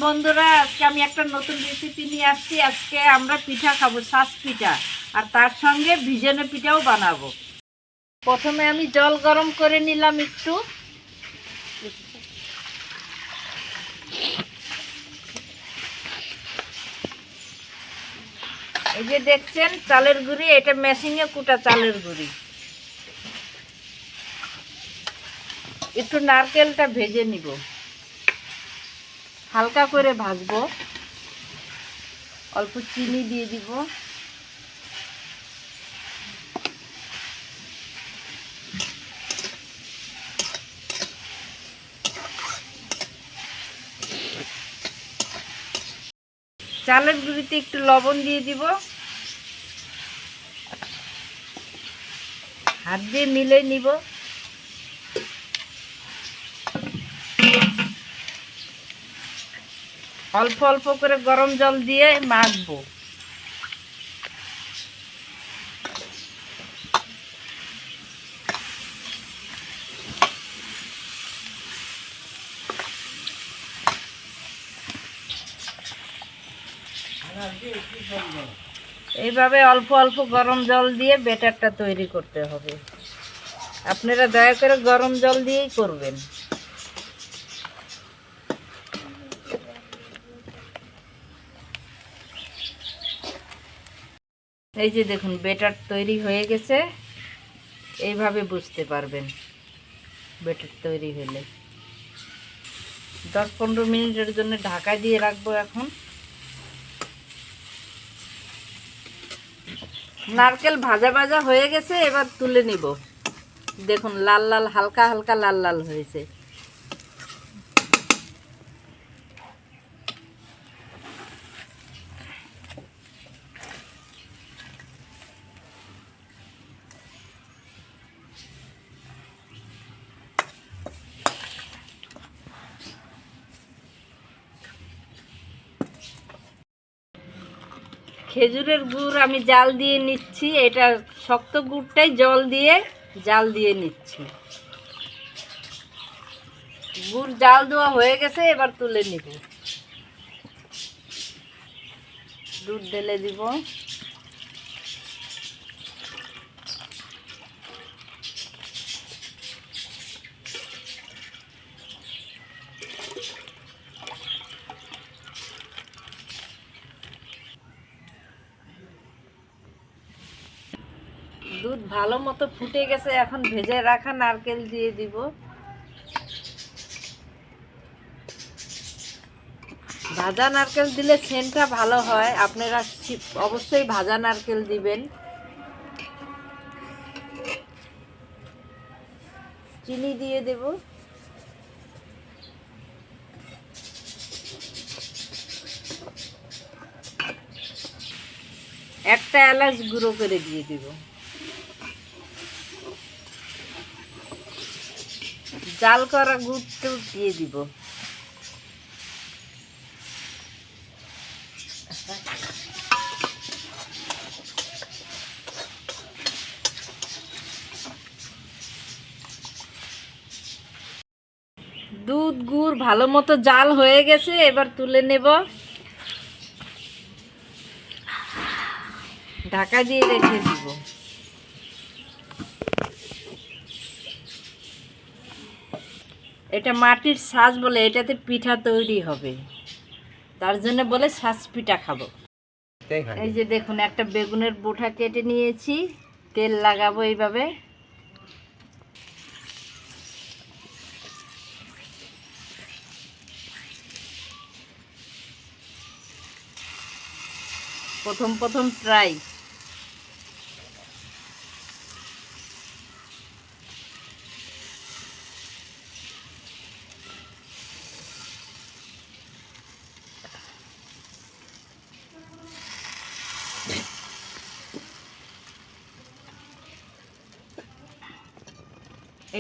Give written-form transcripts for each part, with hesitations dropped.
বন্ধুরা, আজকে আমি একটা নতুন রেসিপি নিয়ে আসছি। আজকে আমরা পিঠা খাবো, ছাঁচ পিঠা, আর তার সঙ্গে ভিজানো পিঠাও বানাবো। প্রথমে আমি জল গরম করে নিলাম একটু। এই যে দেখছেন চালের গুঁড়ি, এটা মেশিনে কুটা চালের গুঁড়ি। একটু নারকেলটা ভেজে নিব, হালকা করে ভাজবো। অল্প চিনি দিয়ে দিব। চালের গুঁড়িতে একটু লবণ দিয়ে দিব। হাত দিয়ে মিলে নিব। অল্প অল্প করে গরম জল দিয়ে মাখবো। এইভাবে অল্প অল্প গরম জল দিয়ে ব্যাটারটা তৈরি করতে হবে। আপনারা দয়া করে গরম জল দিয়েই করবেন। এই যে দেখুন ব্যাটার তৈরি হয়ে গেছে। এইভাবে বুঝতে পারবেন ব্যাটার তৈরি হলে। 10-15 মিনিটের জন্য ঢাকা দিয়ে রাখবো। এখন নারকেল ভাজা ভাজা হয়ে গেছে, এবার তুলে নিব। দেখুন লাল লাল, হালকা হালকা লাল লাল হয়েছে। খেজুরের গুড় আমি জাল দিয়ে নিচ্ছি। এটা শক্ত গুড়টাই জল দিয়ে জাল দিয়ে নিচ্ছি। গুড় জাল দেওয়া হয়ে গেছে, এবার তুলে নিব। দুধ ঢেলে দিব। দুধ ভালো মতো ফুটে গেছে, এখন ভেজে রাখা নারকেল দিয়ে দিব। ভাজা নারকেল দিলে সেন্টটা ভালো হয়। আপনারা অবশ্যই ভাজা নারকেল দিবেন। চিনি দিয়ে দেব। একটা এলাচ গুঁড়ো করে দিয়ে দিব। জাল করা গুড়টা দিয়ে দিব। দুধ গুড় ভালো মতো জাল হয়ে গেছে, এবার তুলে নেব। ঢাকা দিয়ে রেখে দিব। এটা মাটির ছাঁচ বলে, এটাতে পিঠা তৈরি হবে, তার জন্য বলে ছাঁচ পিঠা খাবো। এই যে দেখুন একটা বেগুনের বোঁটা কেটে নিয়েছি। তেল লাগাবো এইভাবে। প্রথম প্রথম ট্রাই।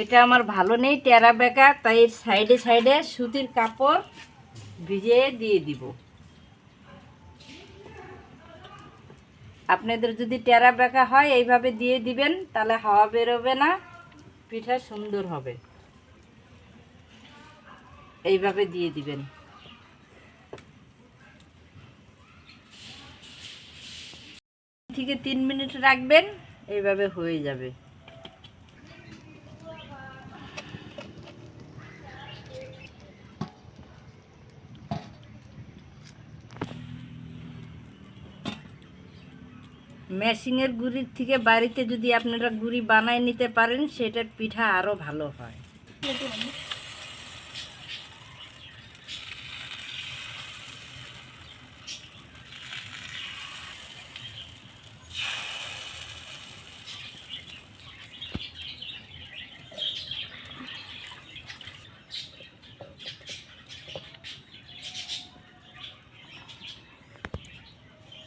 এটা আমার ভালো নেই, টেরা বেঁকা, তাই সাইডে সাইডে সুতির কাপড় ভিজিয়ে দিয়ে দিব। আপনাদের যদি টেরা বেঁকা হয় এইভাবে দিয়ে দিবেন, তাহলে হাওয়া বেরোবে না, পিঠা সুন্দর হবে। এইভাবে দিয়ে দিবেন। থেকে 3 মিনিট রাখবেন, এইভাবে হয়ে যাবে। মেশিনের গুড়ির থেকে বাড়িতে যদি আপনারা গুড়ি বানায় নিতে পারেন, সেটার পিঠা আরও ভালো হয়।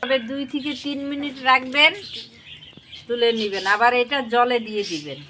তবে 2 থেকে 3 মিনিট রাখবেন, তুলে নেবেন, আবার এটা জলে দিয়ে দিবেন।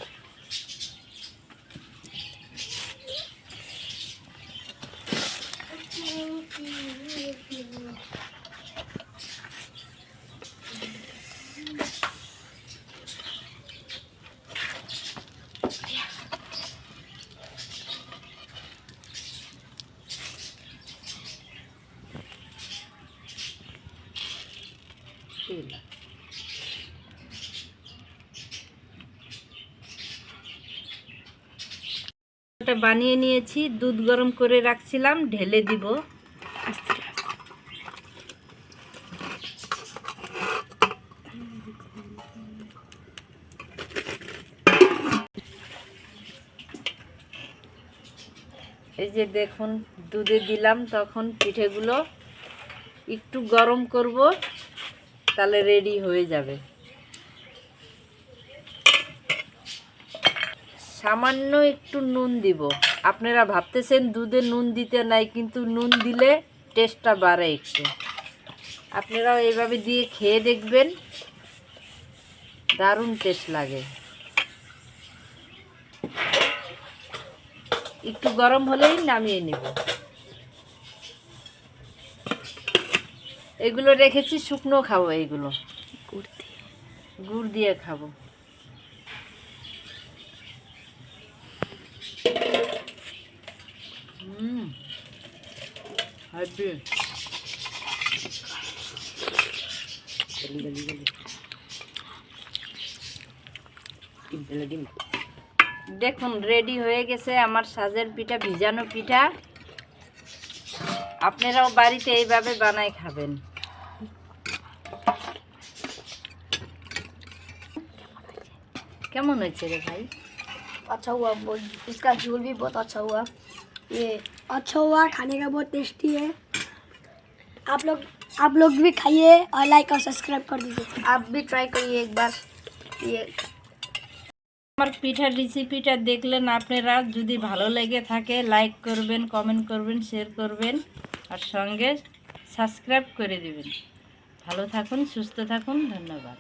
এটা বানিয়ে নিয়েছি, দুধ গরম করে রাখছিলাম, ঢেলে দিব। এই যে দেখুন, দুধে দিলাম, তখন পিঠেগুলো একটু গরম করব, তাহলে রেডি হয়ে যাবে। সামান্য একটু নুন দিব। আপনারা ভাবতেছেন দুধে নুন দিতে নাই, কিন্তু নুন দিলে টেস্টটা বাড়ে একটু। আপনারাও এইভাবে দিয়ে খেয়ে দেখবেন, দারুণ টেস্ট লাগে। একটু গরম হলেই নামিয়ে নেব। এগুলো রেখেছি শুকনো খাবো, এইগুলো গুড় দিয়ে খাবো। দেখুন রেডি হয়ে গেছে আমার সাজের পিঠা, ভিজানো পিঠা। আপনারাও বাড়িতে এইভাবে বানাই খাবেন। কেমন হয়েছে রে ভাই? अच्छा हुआ, इसका झोल भी बहुत अच्छा हुआ। ये अच्छा हुआ, खाने का बहुत टेस्टी है। आप लोग भी खाइए और लाइक और सब्सक्राइब कर दीजिए। आप भी ट्राई करिए एक बार। ये আমার পিঠার রেসিপিটা দেখলেন আপনারা, যদি ভালো লেগে থাকে লাইক করবেন, কমেন্ট করবেন, শেয়ার করবেন, আর সঙ্গে সাবস্ক্রাইব করে দিবেন। ভালো থাকুন, সুস্থ থাকুন, ধন্যবাদ।